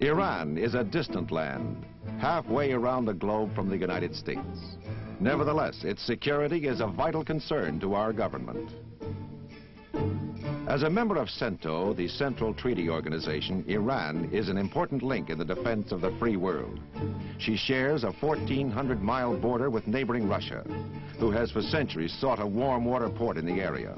Iran is a distant land, halfway around the globe from the United States. Nevertheless, its security is a vital concern to our government. As a member of CENTO, the Central Treaty Organization, Iran is an important link in the defense of the free world. She shares a 1,400-mile border with neighboring Russia, who has for centuries sought a warm water port in the area.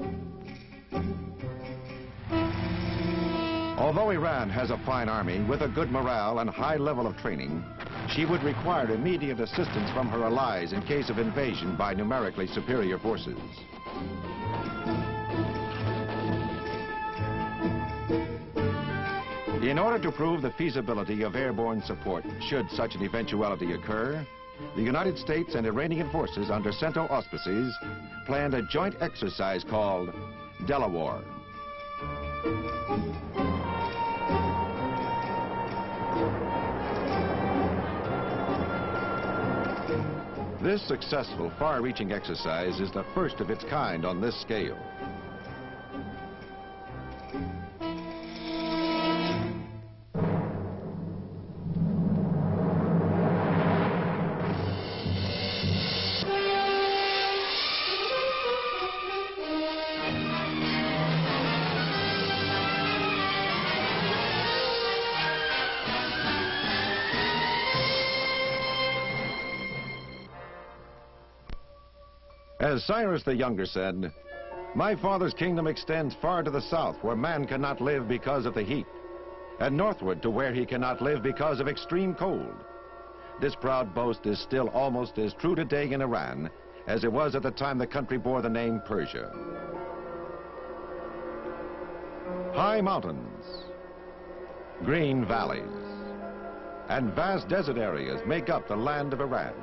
Although Iran has a fine army with a good morale and high level of training, she would require immediate assistance from her allies in case of invasion by numerically superior forces. In order to prove the feasibility of airborne support should such an eventuality occur, the United States and Iranian forces under CENTO auspices planned a joint exercise called Delawar. This successful, far-reaching exercise is the first of its kind on this scale. As Cyrus the Younger said, "My father's kingdom extends far to the south, where man cannot live because of the heat, and northward to where he cannot live because of extreme cold." This proud boast is still almost as true today in Iran as it was at the time the country bore the name Persia. High mountains, green valleys, and vast desert areas make up the land of Iran.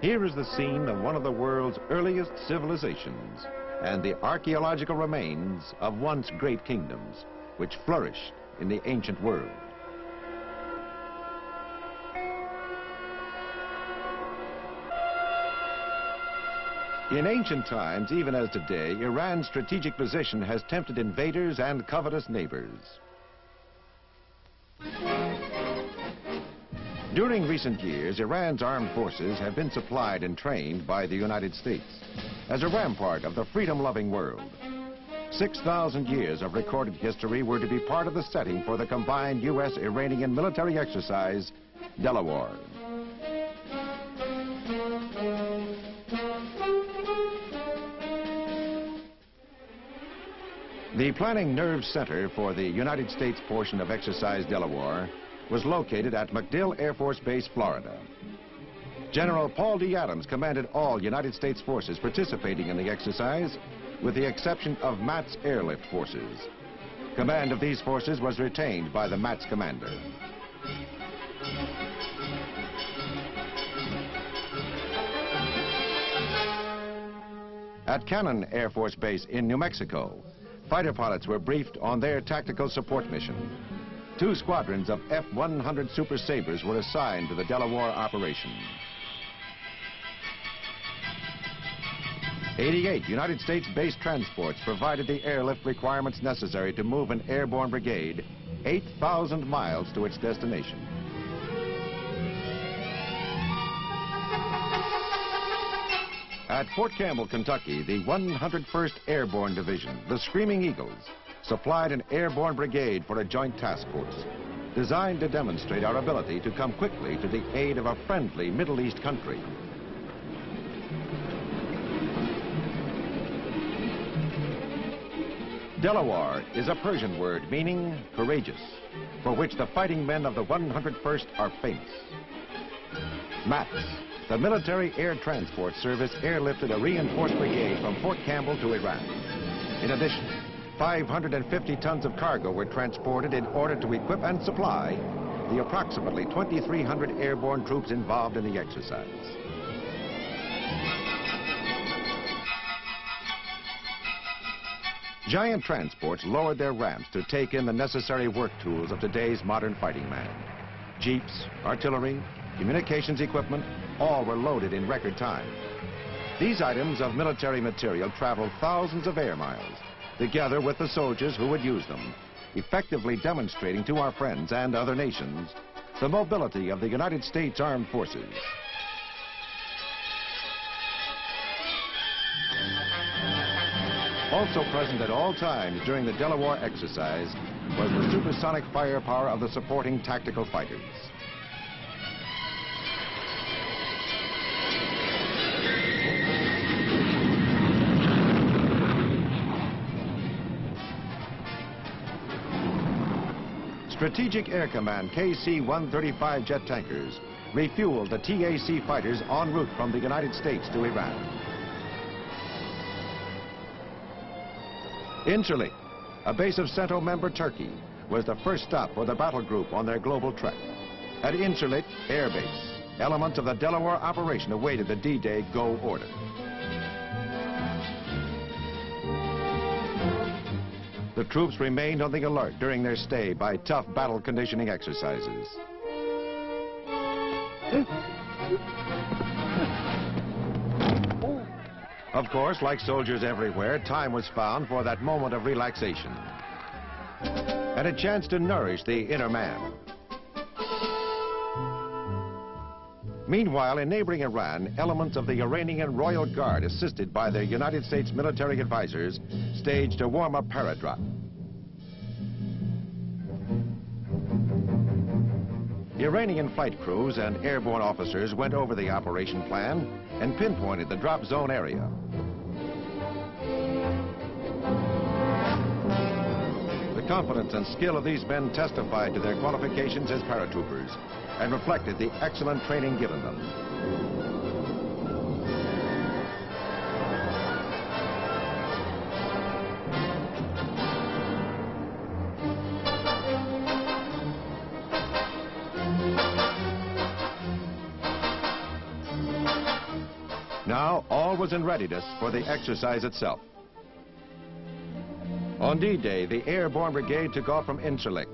Here is the scene of one of the world's earliest civilizations and the archaeological remains of once great kingdoms which flourished in the ancient world. In ancient times, even as today, Iran's strategic position has tempted invaders and covetous neighbors. During recent years, Iran's armed forces have been supplied and trained by the United States as a rampart of the freedom-loving world. 6,000 years of recorded history were to be part of the setting for the combined U.S.-Iranian military exercise, Delawar. The planning nerve center for the United States portion of Exercise Delawar was located at MacDill Air Force Base, Florida. General Paul D. Adams commanded all United States forces participating in the exercise, with the exception of MATS airlift forces. Command of these forces was retained by the MATS commander. At Cannon Air Force Base in New Mexico, fighter pilots were briefed on their tactical support mission. 2 squadrons of F-100 Super Sabres were assigned to the Delawar operation. 88 United States base transports provided the airlift requirements necessary to move an airborne brigade 8,000 miles to its destination. At Fort Campbell, Kentucky, the 101st Airborne Division, the Screaming Eagles, supplied an airborne brigade for a joint task force designed to demonstrate our ability to come quickly to the aid of a friendly Middle East country. Delawar is a Persian word meaning courageous, for which the fighting men of the 101st are famous. MATS, the Military Air Transport Service, airlifted a reinforced brigade from Fort Campbell to Iran. In addition, 550 tons of cargo were transported in order to equip and supply the approximately 2,300 airborne troops involved in the exercise. Giant transports lowered their ramps to take in the necessary work tools of today's modern fighting man. Jeeps, artillery, communications equipment, all were loaded in record time. These items of military material traveled thousands of air miles, together with the soldiers who would use them, effectively demonstrating to our friends and other nations the mobility of the United States Armed Forces. Also present at all times during the Delawar exercise was the supersonic firepower of the supporting tactical fighters. Strategic Air Command KC-135 jet tankers refueled the TAC fighters en route from the United States to Iran. Incirlik, a base of CENTO member Turkey, was the first stop for the battle group on their global trek. At Incirlik Air Base, elements of the Delawar operation awaited the D-Day go order. The troops remained on the alert during their stay by tough battle conditioning exercises. Of course, like soldiers everywhere, time was found for that moment of relaxation and a chance to nourish the inner man. Meanwhile, in neighboring Iran, elements of the Iranian Royal Guard, assisted by their United States military advisors, staged a warm-up paradrop. Iranian flight crews and airborne officers went over the operation plan and pinpointed the drop zone area. The confidence and skill of these men testified to their qualifications as paratroopers and reflected the excellent training given them. Now, all was in readiness for the exercise itself. On D-Day, the Airborne Brigade took off from Incirlik.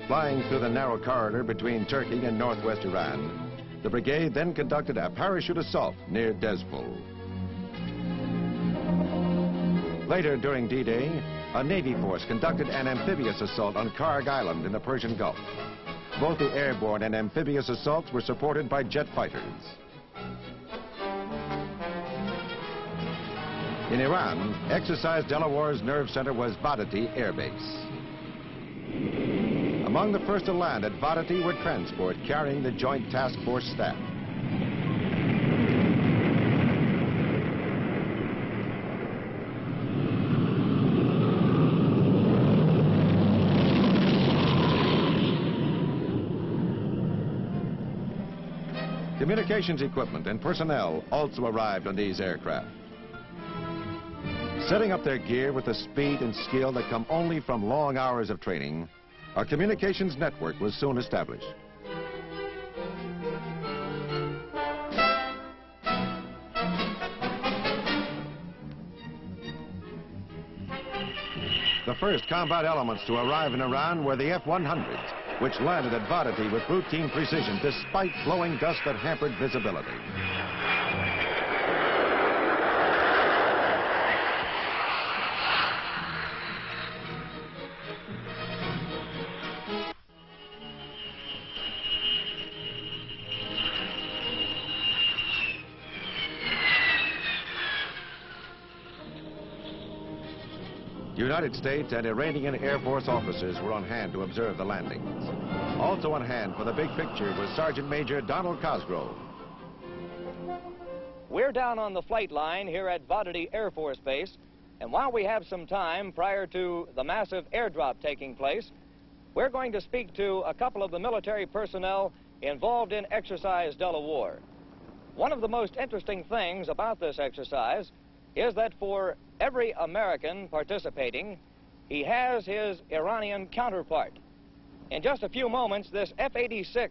Flying through the narrow corridor between Turkey and northwest Iran, the brigade then conducted a parachute assault near Dezful. Later during D-Day, a Navy force conducted an amphibious assault on Karg Island in the Persian Gulf. Both the airborne and amphibious assaults were supported by jet fighters. In Iran, Exercise Delawar's nerve center was Vadati Air Base. Among the first to land at Vadati were transport carrying the Joint Task Force staff. Communications equipment and personnel also arrived on these aircraft. Setting up their gear with the speed and skill that come only from long hours of training, a communications network was soon established. The first combat elements to arrive in Iran were the F-100s, which landed at Vadati with routine precision despite blowing dust that hampered visibility. United States and Iranian Air Force officers were on hand to observe the landings. Also on hand for the big picture was Sergeant Major Donald Cosgrove. We're down on the flight line here at Vadati Air Force Base, and while we have some time prior to the massive airdrop taking place, we're going to speak to a couple of the military personnel involved in Exercise Delawar. One of the most interesting things about this exercise is that for every American participating, he has his Iranian counterpart. In just a few moments, this F-86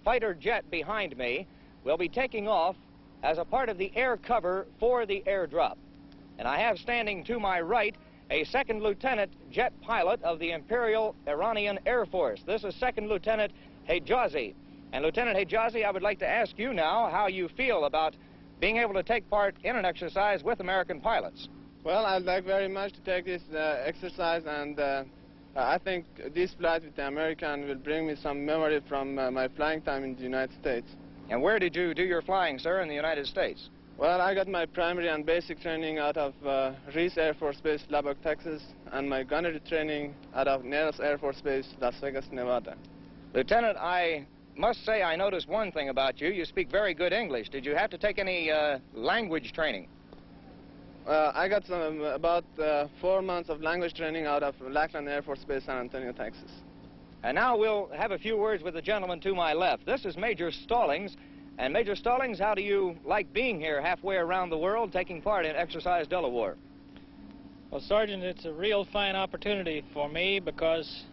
fighter jet behind me will be taking off as a part of the air cover for the airdrop. And I have standing to my right a second lieutenant jet pilot of the Imperial Iranian Air Force. This is Second Lieutenant Hijazi. And Lieutenant Hijazi, I would like to ask you now how you feel about being able to take part in an exercise with American pilots. Well, I'd like very much to take this exercise and I think this flight with the American will bring me some memory from my flying time in the United States. And where did you do your flying, sir, in the United States? Well, I got my primary and basic training out of Reese Air Force Base, Lubbock, Texas, and my gunnery training out of Nellis Air Force Base, Las Vegas, Nevada. Lieutenant, I must say I noticed one thing about you. You speak very good English. Did you have to take any language training? I got about 4 months of language training out of Lackland Air Force Base, San Antonio, Texas. And now we'll have a few words with the gentleman to my left. This is Major Stallings. And Major Stallings, how do you like being here halfway around the world taking part in Exercise Delawar? Well, Sergeant, it's a real fine opportunity for me because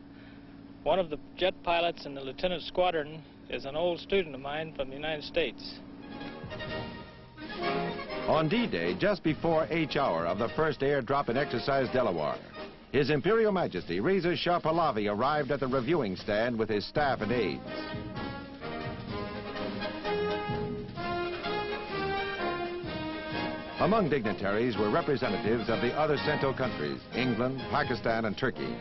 one of the jet pilots in the Lieutenant Squadron is an old student of mine from the United States. On D-Day, just before H hour of the first airdrop in Exercise Delawar, His Imperial Majesty Reza Shah Pahlavi arrived at the reviewing stand with his staff and aides. Among dignitaries were representatives of the other CENTO countries, England, Pakistan, and Turkey,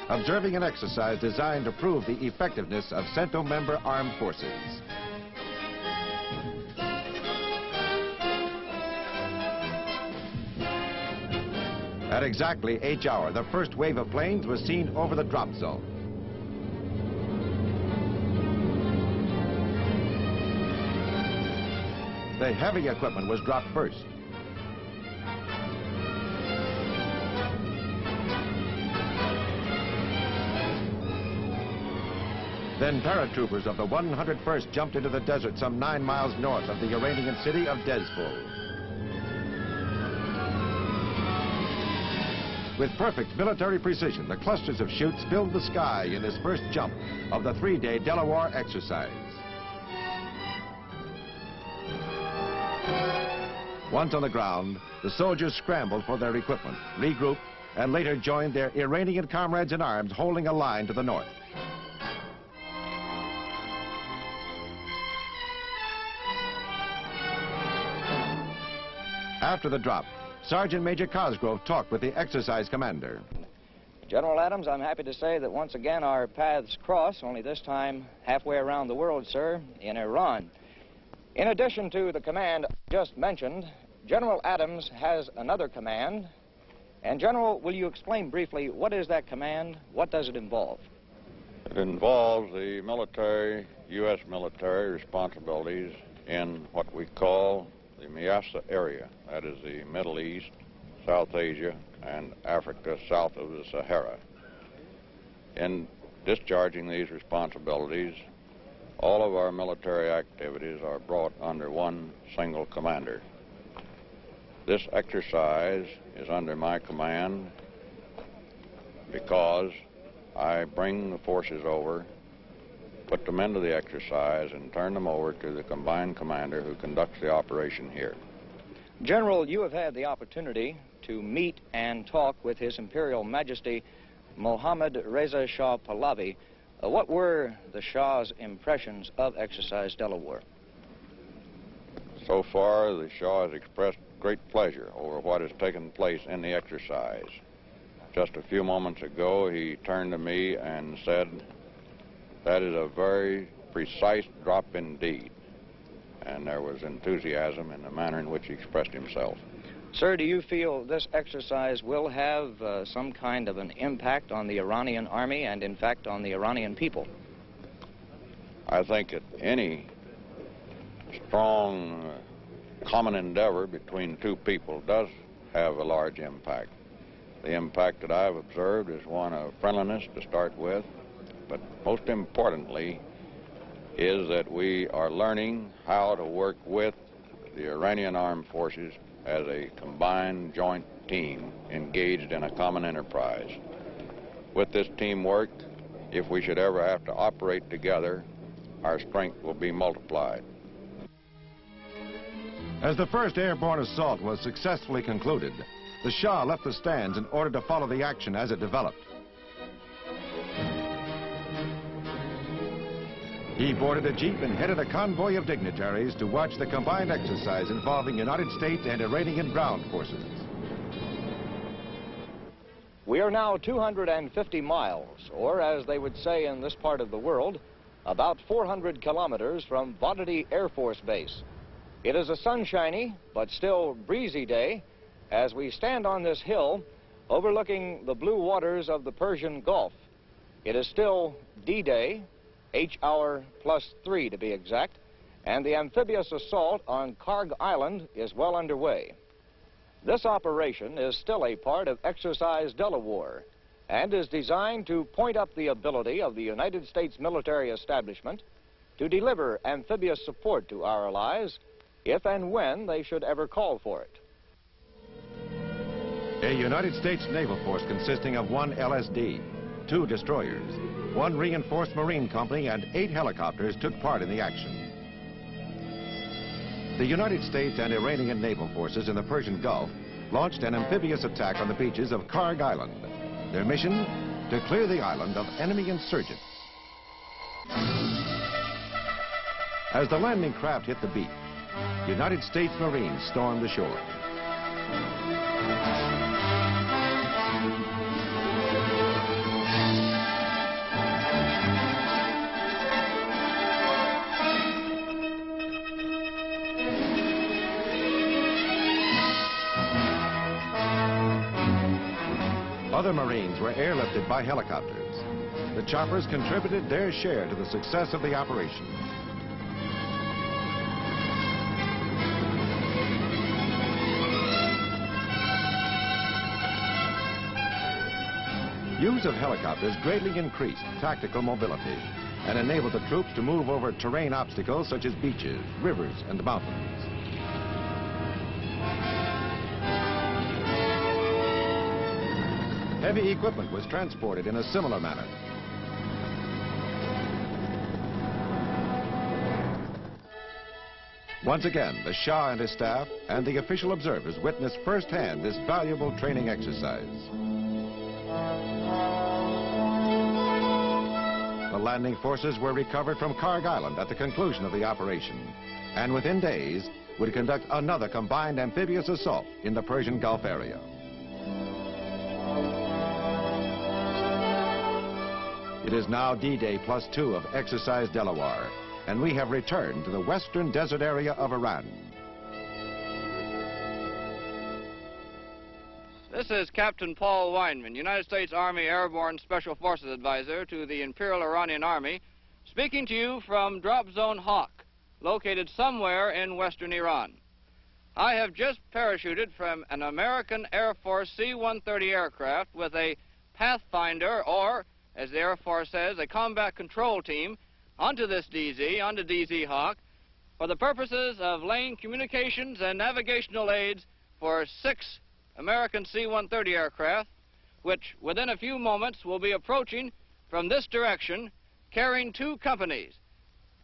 observing an exercise designed to prove the effectiveness of CENTO member armed forces. At exactly H hour, the first wave of planes was seen over the drop zone. The heavy equipment was dropped first. Then paratroopers of the 101st jumped into the desert some 9 miles north of the Iranian city of Dezful. With perfect military precision, the clusters of chutes filled the sky in this first jump of the 3-day Delawar exercise. Once on the ground, the soldiers scrambled for their equipment, regrouped, and later joined their Iranian comrades in arms holding a line to the north. After the drop, Sergeant Major Cosgrove talked with the exercise commander. General Adams, I'm happy to say that once again our paths cross, only this time halfway around the world, sir, in Iran. In addition to the command just mentioned, General Adams has another command. And General, will you explain briefly what is that command? What does it involve? It involves the military, U.S. military responsibilities in what we call the Miasa area. That is the Middle East, South Asia, and Africa south of the Sahara. In discharging these responsibilities, all of our military activities are brought under one single commander. This exercise is under my command because I bring the forces over, put them into the exercise, and turn them over to the combined commander who conducts the operation here. General, you have had the opportunity to meet and talk with His Imperial Majesty Mohammad Reza Shah Pahlavi. What were the Shah's impressions of Exercise Delawar? So far, the Shah has expressed great pleasure over what has taken place in the exercise. Just a few moments ago, he turned to me and said, "That is a very precise drop indeed." And there was enthusiasm in the manner in which he expressed himself. Sir, do you feel this exercise will have some kind of an impact on the Iranian army and, in fact, on the Iranian people? I think that any strong common endeavor between two people does have a large impact. The impact that I've observed is one of friendliness to start with, but most importantly is that we are learning how to work with the Iranian armed forces as a combined joint team engaged in a common enterprise. With this teamwork, if we should ever have to operate together, our strength will be multiplied. As the first airborne assault was successfully concluded, the Shah left the stands in order to follow the action as it developed. He boarded a jeep and headed a convoy of dignitaries to watch the combined exercise involving United States and Iranian ground forces. We are now 250 miles, or as they would say in this part of the world, about 400 kilometers from Vodity Air Force Base. It is a sunshiny but still breezy day as we stand on this hill overlooking the blue waters of the Persian Gulf. It is still D-Day, H-hour +3 to be exact, and the amphibious assault on Karg Island is well underway. This operation is still a part of Exercise Delawar and is designed to point up the ability of the United States military establishment to deliver amphibious support to our allies if and when they should ever call for it. A United States naval force consisting of 1 LSD, 2 destroyers, 1 reinforced Marine company, and 8 helicopters took part in the action. The United States and Iranian naval forces in the Persian Gulf launched an amphibious attack on the beaches of Karg Island. Their mission, to clear the island of enemy insurgents. As the landing craft hit the beach, United States Marines stormed the shore. Other Marines were airlifted by helicopters. The choppers contributed their share to the success of the operation. Use of helicopters greatly increased tactical mobility and enabled the troops to move over terrain obstacles such as beaches, rivers, and mountains. Heavy equipment was transported in a similar manner. Once again, the Shah and his staff and the official observers witnessed firsthand this valuable training exercise. The landing forces were recovered from Karg Island at the conclusion of the operation, and within days would conduct another combined amphibious assault in the Persian Gulf area. It is now D-Day +2 of Exercise Delawar, and we have returned to the western desert area of Iran. This is Captain Paul Weinman, United States Army Airborne Special Forces Advisor to the Imperial Iranian Army, speaking to you from Drop Zone Hawk, located somewhere in western Iran. I have just parachuted from an American Air Force C-130 aircraft with a Pathfinder, or, as the Air Force says, a combat control team, onto this DZ, onto DZ Hawk, for the purposes of laying communications and navigational aids for 6 American C-130 aircraft, which within a few moments will be approaching from this direction, carrying 2 companies,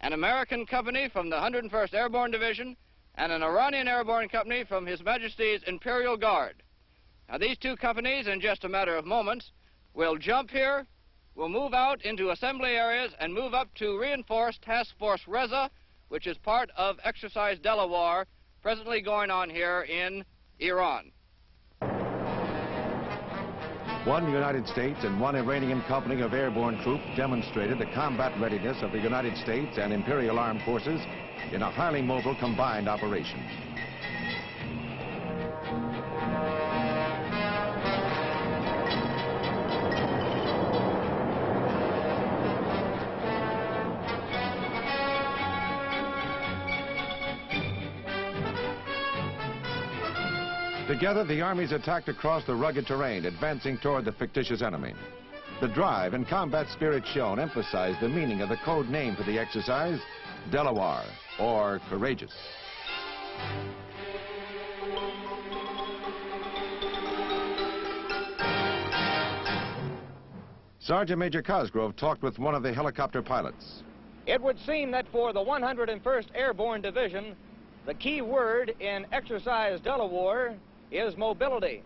an American company from the 101st Airborne Division and an Iranian airborne company from His Majesty's Imperial Guard. Now, these 2 companies, in just a matter of moments, will jump here, will move out into assembly areas and move up to reinforced Task Force Reza, which is part of Exercise Delawar, presently going on here in Iran. 1 United States and 1 Iranian company of airborne troops demonstrated the combat readiness of the United States and Imperial Armed Forces in a highly mobile combined operation. Together, the armies attacked across the rugged terrain, advancing toward the fictitious enemy. The drive and combat spirit shown emphasized the meaning of the code name for the exercise, Delawar, or courageous. Sergeant Major Cosgrove talked with one of the helicopter pilots. It would seem that for the 101st Airborne Division, the key word in Exercise Delawar is mobility.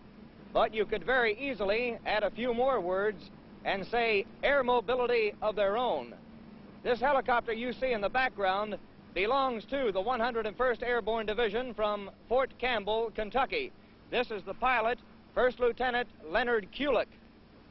But you could very easily add a few more words and say air mobility of their own. This helicopter you see in the background belongs to the 101st Airborne Division from Fort Campbell, Kentucky. This is the pilot, First Lieutenant Leonard Kulick.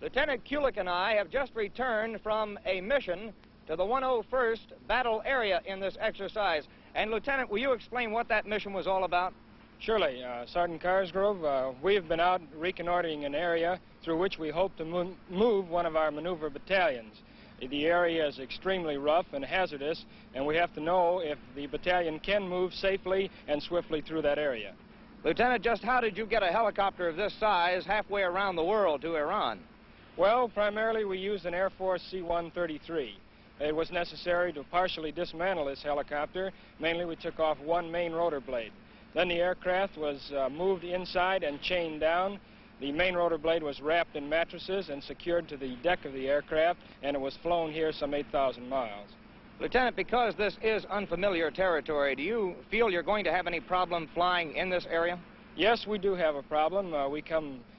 Lieutenant Kulik and I have just returned from a mission to the 101st battle area in this exercise. And Lieutenant, will you explain what that mission was all about? Surely, Sergeant Carsgrove, we have been out reconnoitering an area through which we hope to move one of our maneuver battalions. The area is extremely rough and hazardous, and we have to know if the battalion can move safely and swiftly through that area. Lieutenant, just how did you get a helicopter of this size halfway around the world to Iran? Well, primarily we used an Air Force C-133. It was necessary to partially dismantle this helicopter. Mainly we took off one main rotor blade. Then the aircraft was moved inside and chained down. The main rotor blade was wrapped in mattresses and secured to the deck of the aircraft, and it was flown here some 8,000 miles. Lieutenant, because this is unfamiliar territory, do you feel you're going to have any problem flying in this area? Yes, we do have a problem. We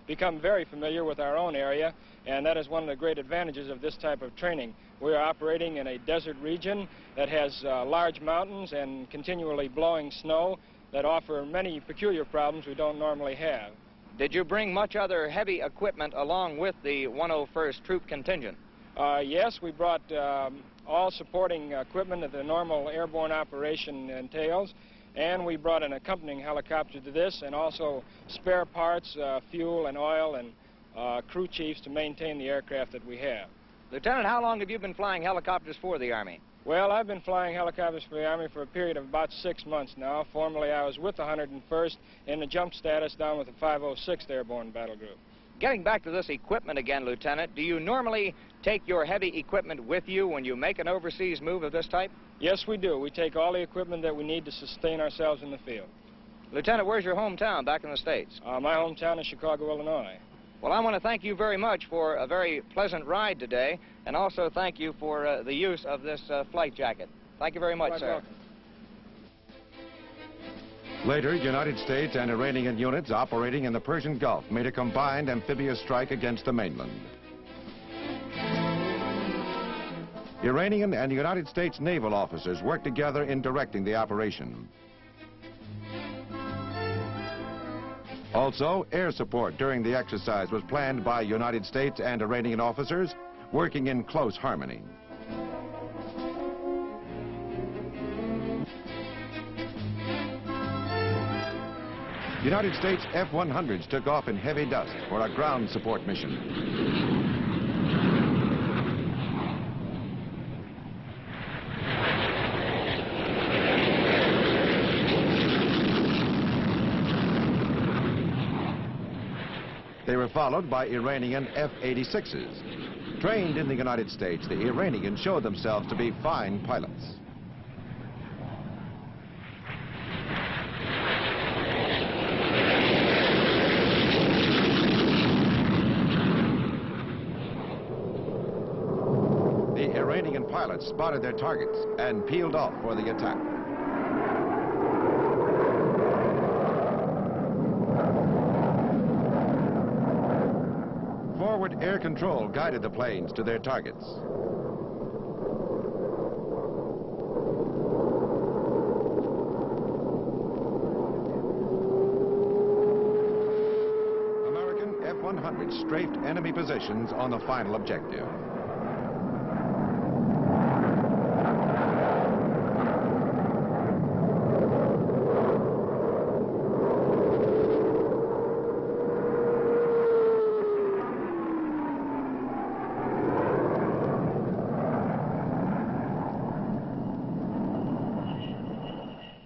become very familiar with our own area, and that is one of the great advantages of this type of training. We are operating in a desert region that has large mountains and continually blowing snow that offer many peculiar problems we don't normally have. Did you bring much other heavy equipment along with the 101st Troop Contingent? Yes, we brought all supporting equipment that the normal airborne operation entails, and we brought an accompanying helicopter to this, and also spare parts, fuel and oil, and crew chiefs to maintain the aircraft that we have. Lieutenant, how long have you been flying helicopters for the Army? Well, I've been flying helicopters for the Army for a period of about 6 months now. Formerly, I was with the 101st in the jump status down with the 506th Airborne Battle Group. Getting back to this equipment again, Lieutenant, do you normally take your heavy equipment with you when you make an overseas move of this type? Yes, we do. We take all the equipment that we need to sustain ourselves in the field. Lieutenant, where's your hometown back in the States? My hometown is Chicago, Illinois. Well, I want to thank you very much for a very pleasant ride today, and also thank you for the use of this flight jacket. Thank you very much, sir. Welcome. Later, United States and Iranian units operating in the Persian Gulf made a combined amphibious strike against the mainland. Iranian and United States naval officers worked together in directing the operation. Also, air support during the exercise was planned by United States and Iranian officers working in close harmony. United States F-100s took off in heavy dust for a ground support mission. They were followed by Iranian F-86s. Trained in the United States, the Iranians showed themselves to be fine pilots. The Iranian pilots spotted their targets and peeled off for the attack. Forward air control guided the planes to their targets. American F-100 strafed enemy positions on the final objective.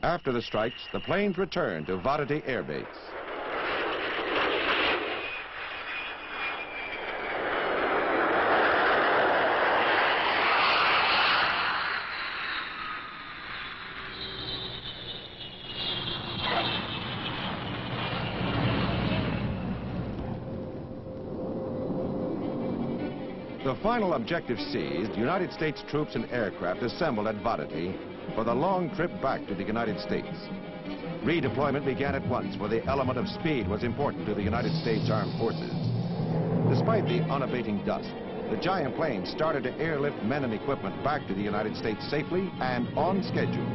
After the strikes, the planes returned to Vadati Air Base. The final objective seized, United States troops and aircraft assembled at Vadati for the long trip back to the United States. Redeployment began at once, for the element of speed was important to the United States Armed Forces. Despite the unabating dust, the giant planes started to airlift men and equipment back to the United States safely and on schedule.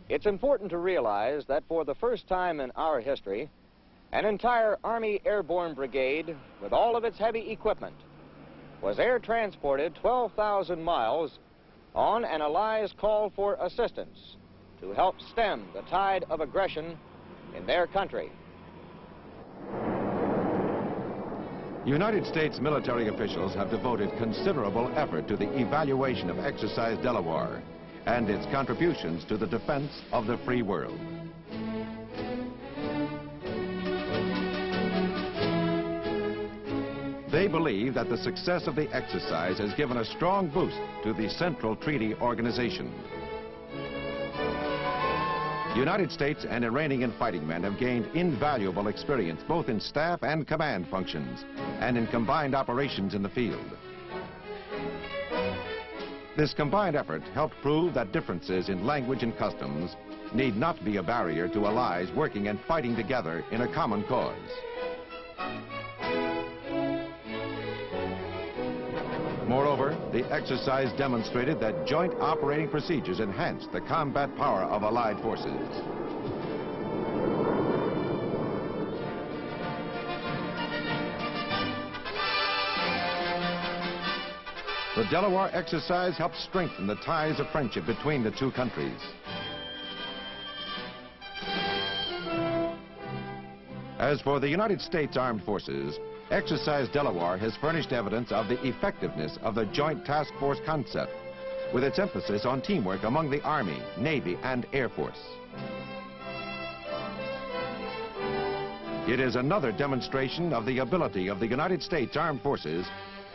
It's important to realize that for the first time in our history, an entire Army Airborne Brigade, with all of its heavy equipment, was air transported 12,000 miles on an allies' call for assistance to help stem the tide of aggression in their country. United States military officials have devoted considerable effort to the evaluation of Exercise Delawar and its contributions to the defense of the free world. They believe that the success of the exercise has given a strong boost to the Central Treaty Organization. United States and Iranian fighting men have gained invaluable experience both in staff and command functions and in combined operations in the field. This combined effort helped prove that differences in language and customs need not be a barrier to allies working and fighting together in a common cause. Moreover, the exercise demonstrated that joint operating procedures enhanced the combat power of Allied forces. The Delawar exercise helped strengthen the ties of friendship between the two countries. As for the United States Armed Forces, Exercise Delawar has furnished evidence of the effectiveness of the Joint Task Force concept, with its emphasis on teamwork among the Army, Navy, and Air Force. It is another demonstration of the ability of the United States Armed Forces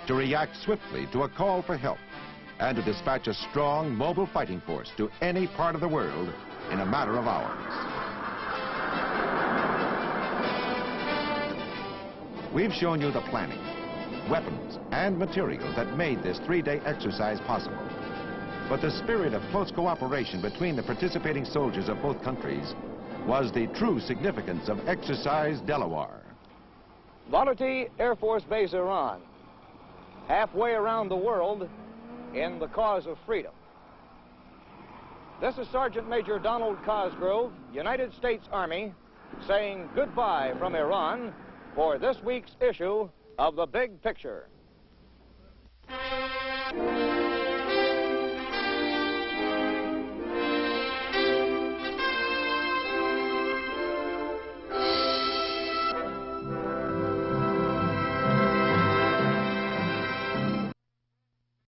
to react swiftly to a call for help and to dispatch a strong, mobile fighting force to any part of the world in a matter of hours. We've shown you the planning, weapons, and materials that made this three-day exercise possible. But the spirit of close cooperation between the participating soldiers of both countries was the true significance of Exercise Delawar. Valati Air Force Base, Iran, halfway around the world in the cause of freedom. This is Sergeant Major Donald Cosgrove, United States Army, saying goodbye from Iran for this week's issue of The Big Picture.